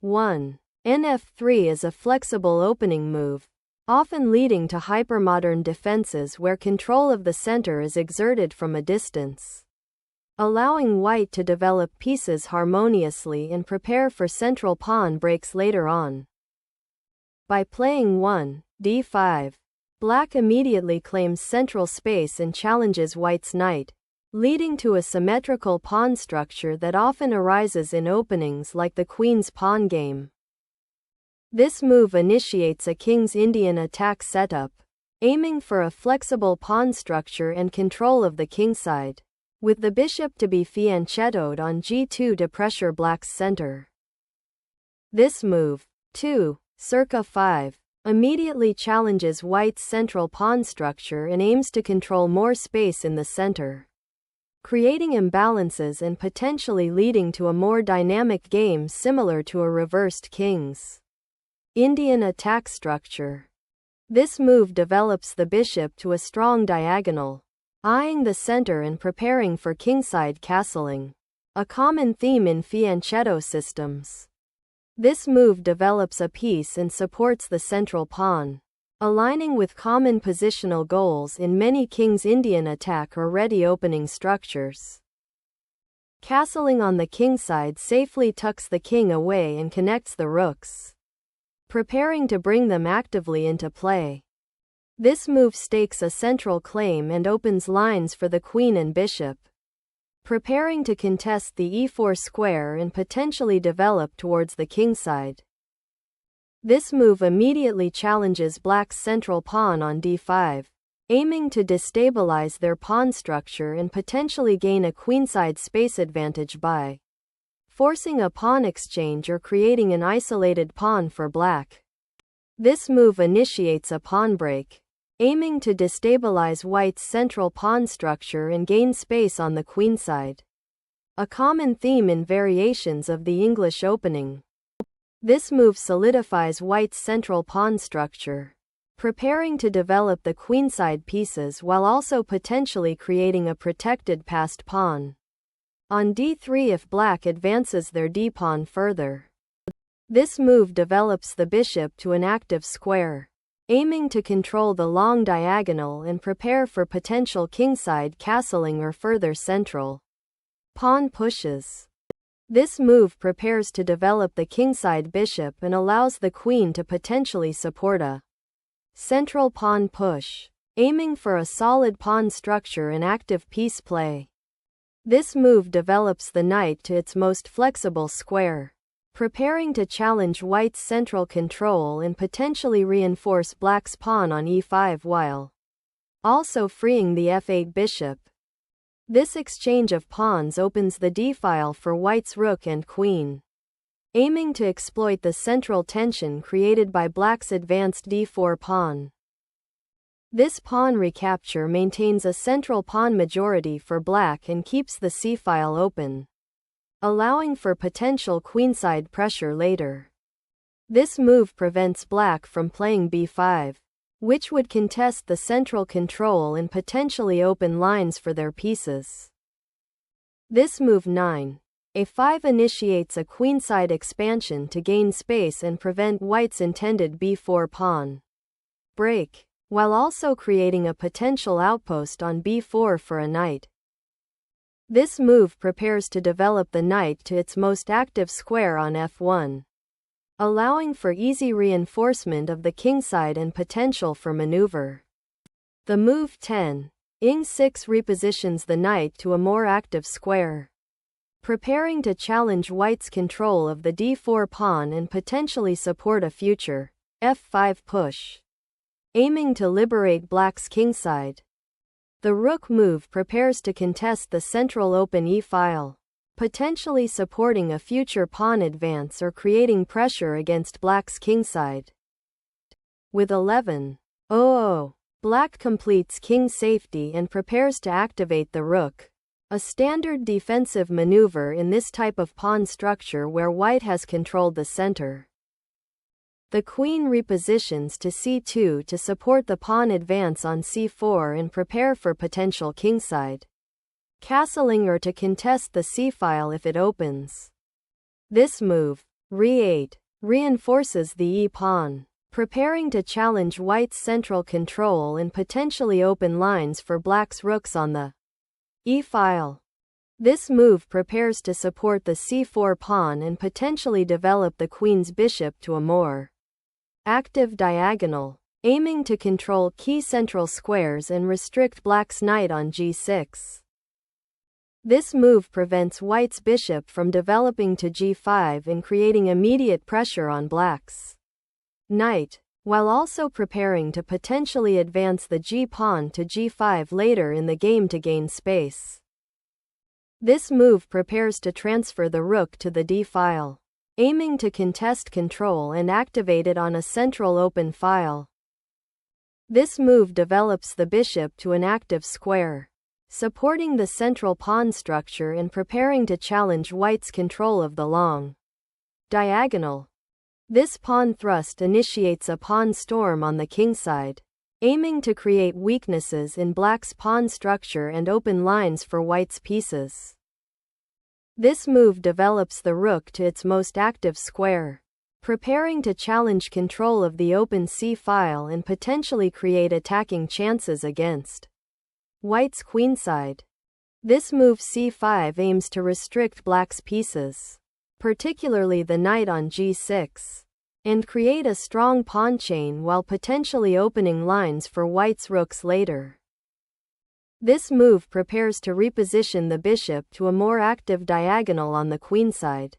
1. Nf3 is a flexible opening move, often leading to hypermodern defenses where control of the center is exerted from a distance, allowing white to develop pieces harmoniously and prepare for central pawn breaks later on. By playing 1, d5, black immediately claims central space and challenges white's knight, leading to a symmetrical pawn structure that often arises in openings like the queen's pawn game. This move initiates a King's Indian attack setup, aiming for a flexible pawn structure and control of the kingside, with the bishop to be fianchettoed on g2 to pressure black's center. This move, 2, circa 5, immediately challenges white's central pawn structure and aims to control more space in the center, creating imbalances and potentially leading to a more dynamic game similar to a reversed King's Indian attack structure. This move develops the bishop to a strong diagonal, eyeing the center and preparing for kingside castling, a common theme in fianchetto systems. This move develops a piece and supports the central pawn, aligning with common positional goals in many King's Indian attack or ready opening structures. Castling on the kingside safely tucks the king away and connects the rooks, preparing to bring them actively into play. This move stakes a central claim and opens lines for the queen and bishop, preparing to contest the e4 square and potentially develop towards the kingside. This move immediately challenges black's central pawn on d5, aiming to destabilize their pawn structure and potentially gain a queenside space advantage by forcing a pawn exchange or creating an isolated pawn for black. This move initiates a pawn break, aiming to destabilize white's central pawn structure and gain space on the queenside, a common theme in variations of the English opening. This move solidifies white's central pawn structure, preparing to develop the queenside pieces while also potentially creating a protected passed pawn on d3 if black advances their d-pawn further. This move develops the bishop to an active square, aiming to control the long diagonal and prepare for potential kingside castling or further central pawn pushes. This move prepares to develop the kingside bishop and allows the queen to potentially support a central pawn push, aiming for a solid pawn structure and active piece play. This move develops the knight to its most flexible square, preparing to challenge white's central control and potentially reinforce black's pawn on e5 while also freeing the f8 bishop. This exchange of pawns opens the d-file for white's rook and queen, aiming to exploit the central tension created by black's advanced d4 pawn. This pawn recapture maintains a central pawn majority for black and keeps the c-file open, allowing for potential queenside pressure later. This move prevents black from playing b5, which would contest the central control and potentially open lines for their pieces. This move 9, a5 initiates a queenside expansion to gain space and prevent white's intended b4 pawn break, while also creating a potential outpost on b4 for a knight. This move prepares to develop the knight to its most active square on f1, allowing for easy reinforcement of the kingside and potential for maneuver. The move 10, ing6 repositions the knight to a more active square, preparing to challenge white's control of the d4 pawn and potentially support a future f5 push, aiming to liberate black's kingside. The rook move prepares to contest the central open e-file, potentially supporting a future pawn advance or creating pressure against black's kingside. With 11:00, black completes king safety and prepares to activate the rook, a standard defensive maneuver in this type of pawn structure where white has controlled the center. The queen repositions to c2 to support the pawn advance on c4 and prepare for potential kingside castling or to contest the c-file if it opens. This move Re8 reinforces the e-pawn, preparing to challenge white's central control and potentially open lines for black's rooks on the e-file. This move prepares to support the c4 pawn and potentially develop the queen's bishop to a more active diagonal, aiming to control key central squares and restrict black's knight on g6. This move prevents white's bishop from developing to g5 and creating immediate pressure on black's knight, while also preparing to potentially advance the g-pawn to g5 later in the game to gain space. This move prepares to transfer the rook to the d-file, aiming to contest control and activate it on a central open file. This move develops the bishop to an active square, supporting the central pawn structure and preparing to challenge white's control of the long diagonal. This pawn thrust initiates a pawn storm on the kingside, aiming to create weaknesses in black's pawn structure and open lines for white's pieces. This move develops the rook to its most active square, preparing to challenge control of the open c-file and potentially create attacking chances against white's queenside. This move c5 aims to restrict black's pieces, particularly the knight on g6, and create a strong pawn chain while potentially opening lines for white's rooks later. This move prepares to reposition the bishop to a more active diagonal on the queenside,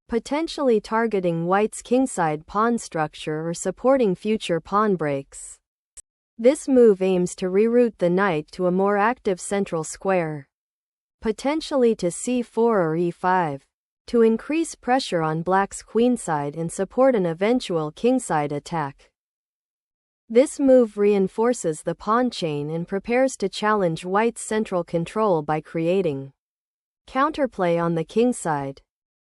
potentially targeting white's kingside pawn structure or supporting future pawn breaks. This move aims to reroute the knight to a more active central square, potentially to c4 or e5, to increase pressure on black's queenside and support an eventual kingside attack. This move reinforces the pawn chain and prepares to challenge white's central control by creating counterplay on the kingside.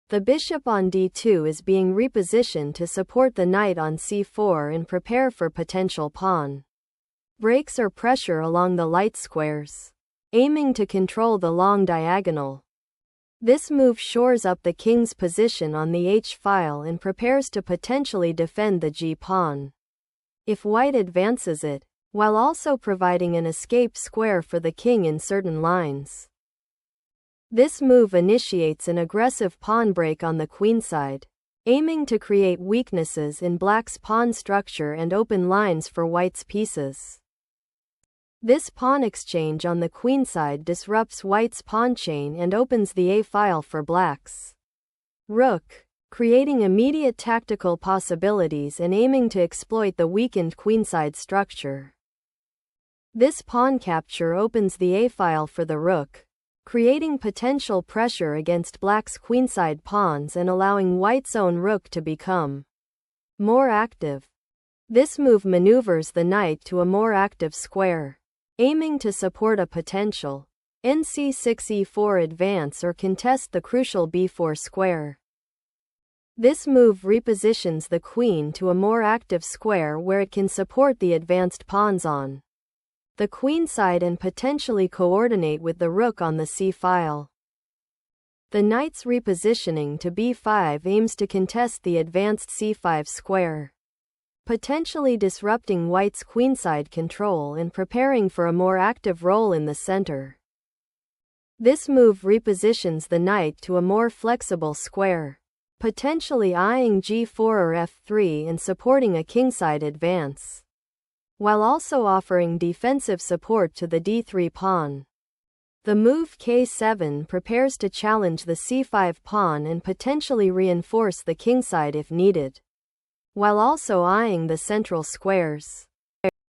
The bishop on d2 is being repositioned to support the knight on c4 and prepare for potential pawn breaks or pressure along the light squares, aiming to control the long diagonal. This move shores up the king's position on the h-file and prepares to potentially defend the g-pawn if white advances it, while also providing an escape square for the king in certain lines. This move initiates an aggressive pawn break on the queenside, aiming to create weaknesses in black's pawn structure and open lines for white's pieces. This pawn exchange on the queenside disrupts white's pawn chain and opens the a-file for black's rook, creating immediate tactical possibilities and aiming to exploit the weakened queenside structure. This pawn capture opens the a-file for the rook, creating potential pressure against black's queenside pawns and allowing white's own rook to become more active. This move maneuvers the knight to a more active square, aiming to support a potential nc6e4 advance or contest the crucial b4 square. This move repositions the queen to a more active square where it can support the advanced pawns on the queenside and potentially coordinate with the rook on the c-file. The knight's repositioning to b5 aims to contest the advanced c5 square, potentially disrupting white's queenside control and preparing for a more active role in the center. This move repositions the knight to a more flexible square, potentially eyeing g4 or f3 and supporting a kingside advance, while also offering defensive support to the d3 pawn. The move k7 prepares to challenge the c5 pawn and potentially reinforce the kingside if needed, while also eyeing the central squares.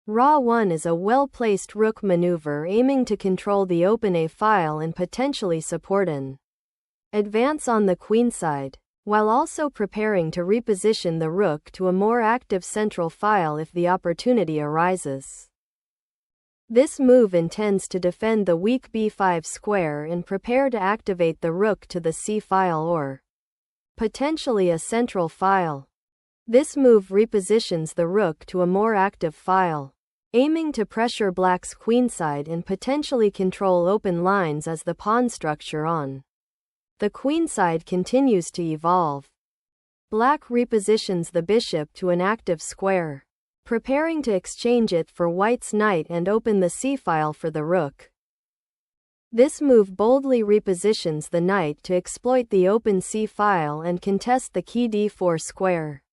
Ra1 is a well-placed rook maneuver aiming to control the open a-file and potentially support an advance on the queenside, while also preparing to reposition the rook to a more active central file if the opportunity arises. This move intends to defend the weak b5 square and prepare to activate the rook to the c-file or potentially a central file. This move repositions the rook to a more active file, aiming to pressure black's queenside and potentially control open lines as the pawn structure on the queenside continues to evolve. Black repositions the bishop to an active square, preparing to exchange it for white's knight and open the c-file for the rook. This move boldly repositions the knight to exploit the open c-file and contest the key d4 square,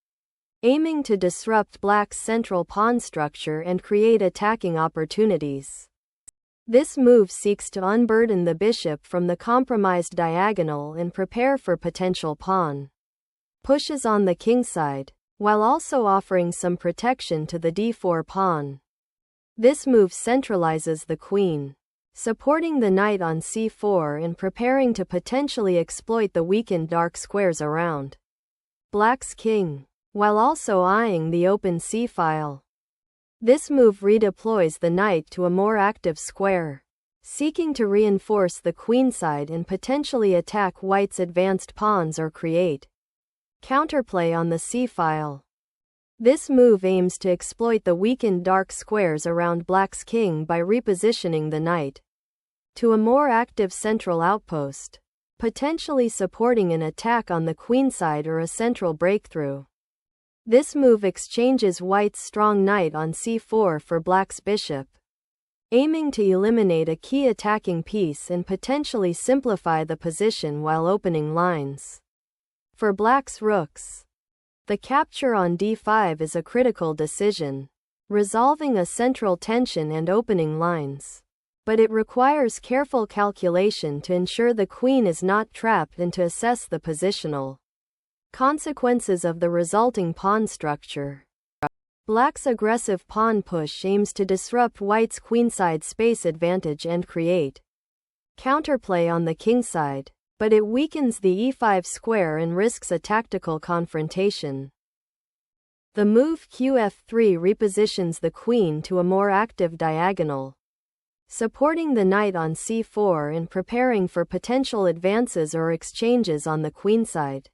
aiming to disrupt black's central pawn structure and create attacking opportunities. This move seeks to unburden the bishop from the compromised diagonal and prepare for potential pawn pushes on the kingside, while also offering some protection to the d4 pawn. This move centralizes the queen, supporting the knight on c4 and preparing to potentially exploit the weakened dark squares around black's king, while also eyeing the open c-file. This move redeploys the knight to a more active square, seeking to reinforce the queenside and potentially attack white's advanced pawns or create counterplay on the c-file. This move aims to exploit the weakened dark squares around black's king by repositioning the knight to a more active central outpost, potentially supporting an attack on the queenside or a central breakthrough. This move exchanges white's strong knight on c4 for black's bishop, aiming to eliminate a key attacking piece and potentially simplify the position while opening lines for black's rooks. The capture on d5 is a critical decision, resolving a central tension and opening lines, but it requires careful calculation to ensure the queen is not trapped and to assess the positional consequences of the resulting pawn structure. Black's aggressive pawn push aims to disrupt white's queenside space advantage and create counterplay on the kingside, but it weakens the e5 square and risks a tactical confrontation. The move qf3 repositions the queen to a more active diagonal, supporting the knight on c4 and preparing for potential advances or exchanges on the queenside.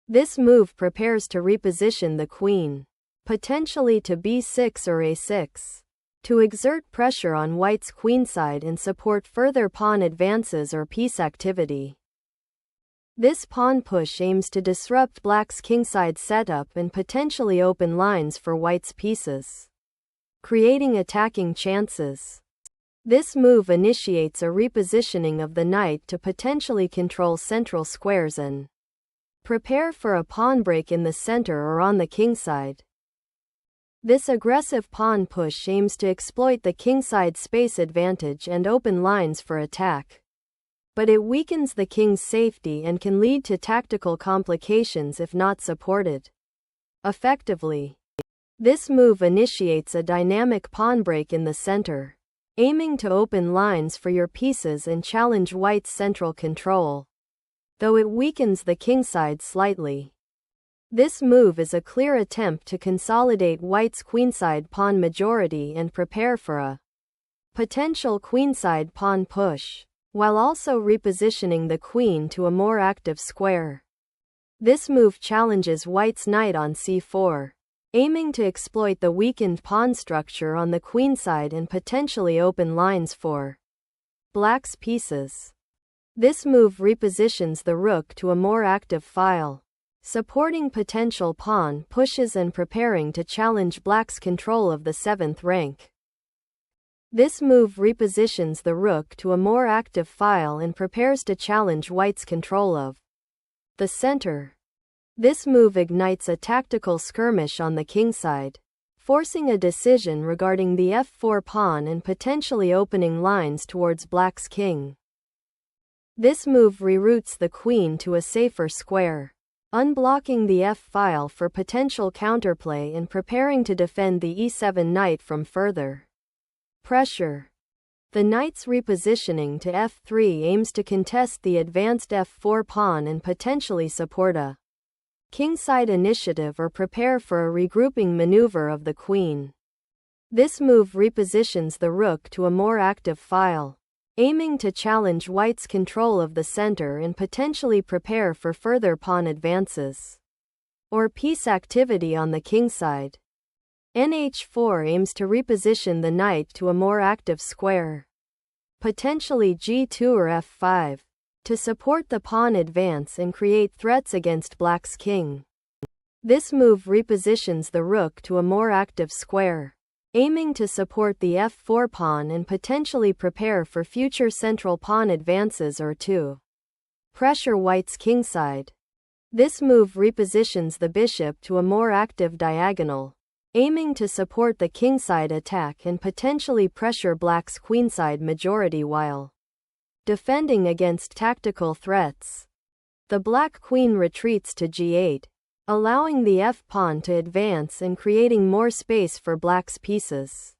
This move prepares to reposition the queen, potentially to b6 or a6, to exert pressure on white's queenside and support further pawn advances or piece activity. This pawn push aims to disrupt black's kingside setup and potentially open lines for white's pieces, creating attacking chances. This move initiates a repositioning of the knight to potentially control central squares and prepare for a pawn break in the center or on the kingside. This aggressive pawn push aims to exploit the kingside space advantage and open lines for attack, but it weakens the king's safety and can lead to tactical complications if not supported effectively. This move initiates a dynamic pawn break in the center, aiming to open lines for your pieces and challenge white's central control, though it weakens the kingside slightly. This move is a clear attempt to consolidate white's queenside pawn majority and prepare for a potential queenside pawn push, while also repositioning the queen to a more active square. This move challenges white's knight on c4, aiming to exploit the weakened pawn structure on the queenside and potentially open lines for black's pieces. This move repositions the rook to a more active file, supporting potential pawn pushes and preparing to challenge black's control of the 7th rank. This move repositions the rook to a more active file and prepares to challenge white's control of the center. This move ignites a tactical skirmish on the kingside, forcing a decision regarding the f4 pawn and potentially opening lines towards black's king. This move reroutes the queen to a safer square, unblocking the f-file for potential counterplay and preparing to defend the e7 knight from further pressure. The knight's repositioning to f3 aims to contest the advanced f4 pawn and potentially support a kingside initiative or prepare for a regrouping maneuver of the queen. This move repositions the rook to a more active file, aiming to challenge white's control of the center and potentially prepare for further pawn advances or piece activity on the kingside. nh4 aims to reposition the knight to a more active square, potentially g2 or f5. to support the pawn advance and create threats against black's king. This move repositions the rook to a more active square, aiming to support the f4 pawn and potentially prepare for future central pawn advances or to pressure white's kingside. This move repositions the bishop to a more active diagonal, aiming to support the kingside attack and potentially pressure black's queenside majority while defending against tactical threats. The black queen retreats to g8, allowing the f-pawn to advance and creating more space for black's pieces,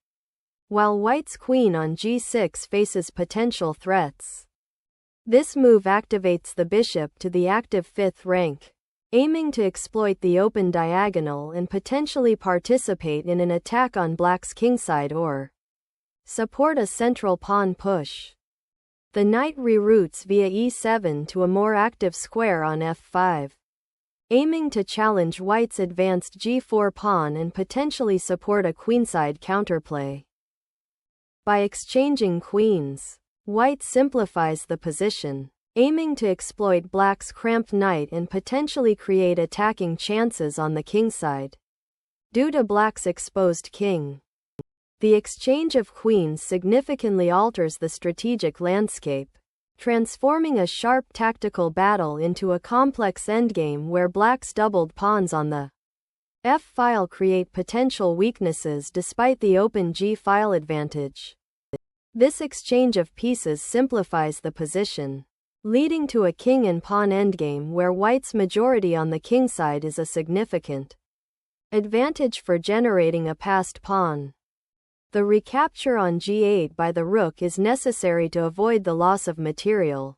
while white's queen on g6 faces potential threats. This move activates the bishop to the active 5th rank, aiming to exploit the open diagonal and potentially participate in an attack on black's kingside or support a central pawn push. The knight reroutes via e7 to a more active square on f5, aiming to challenge white's advanced g4 pawn and potentially support a queenside counterplay. By exchanging queens, white simplifies the position, aiming to exploit black's cramped knight and potentially create attacking chances on the kingside. Due to black's exposed king, the exchange of queens significantly alters the strategic landscape, transforming a sharp tactical battle into a complex endgame where black's doubled pawns on the f-file create potential weaknesses despite the open g-file advantage. This exchange of pieces simplifies the position, leading to a king and pawn endgame where white's majority on the kingside is a significant advantage for generating a passed pawn. The recapture on g8 by the rook is necessary to avoid the loss of material,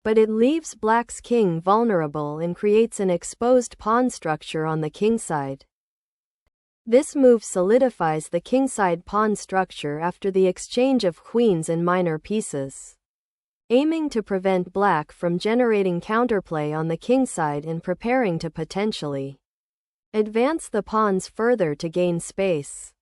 but it leaves black's king vulnerable and creates an exposed pawn structure on the kingside. This move solidifies the kingside pawn structure after the exchange of queens and minor pieces, aiming to prevent black from generating counterplay on the kingside and preparing to potentially advance the pawns further to gain space.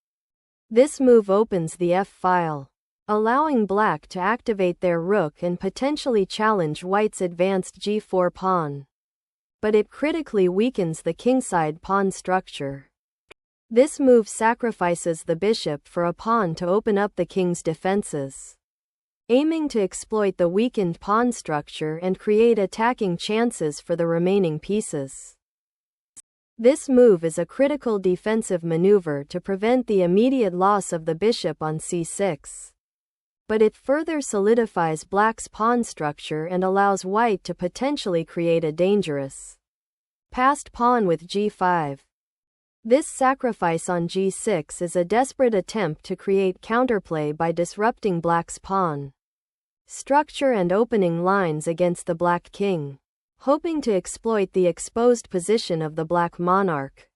This move opens the f-file, allowing black to activate their rook and potentially challenge white's advanced g4 pawn. But it critically weakens the kingside pawn structure. This move sacrifices the bishop for a pawn to open up the king's defenses, aiming to exploit the weakened pawn structure and create attacking chances for the remaining pieces. This move is a critical defensive maneuver to prevent the immediate loss of the bishop on c6. But it further solidifies black's pawn structure and allows white to potentially create a dangerous passed pawn with g5. This sacrifice on g6 is a desperate attempt to create counterplay by disrupting black's pawn structure and opening lines against the black king, hoping to exploit the exposed position of the black monarch.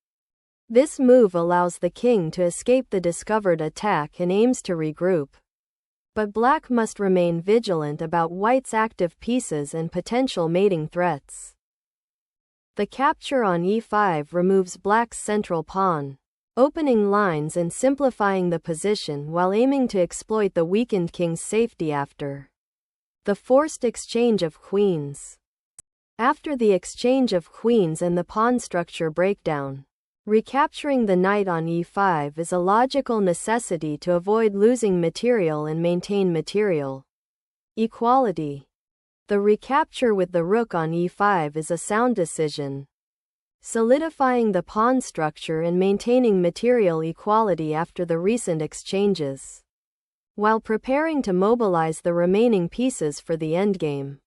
This move allows the king to escape the discovered attack and aims to regroup. But black must remain vigilant about white's active pieces and potential mating threats. The capture on e5 removes black's central pawn, opening lines and simplifying the position while aiming to exploit the weakened king's safety after the forced exchange of queens. After the exchange of queens and the pawn structure breakdown, recapturing the knight on e5 is a logical necessity to avoid losing material and maintain material equality. The recapture with the rook on e5 is a sound decision, solidifying the pawn structure and maintaining material equality after the recent exchanges, while preparing to mobilize the remaining pieces for the endgame.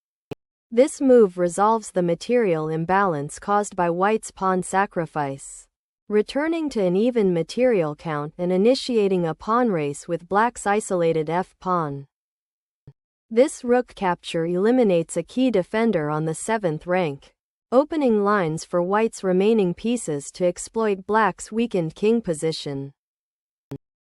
This move resolves the material imbalance caused by white's pawn sacrifice, returning to an even material count and initiating a pawn race with black's isolated f-pawn. This rook capture eliminates a key defender on the 7th rank, opening lines for white's remaining pieces to exploit black's weakened king position.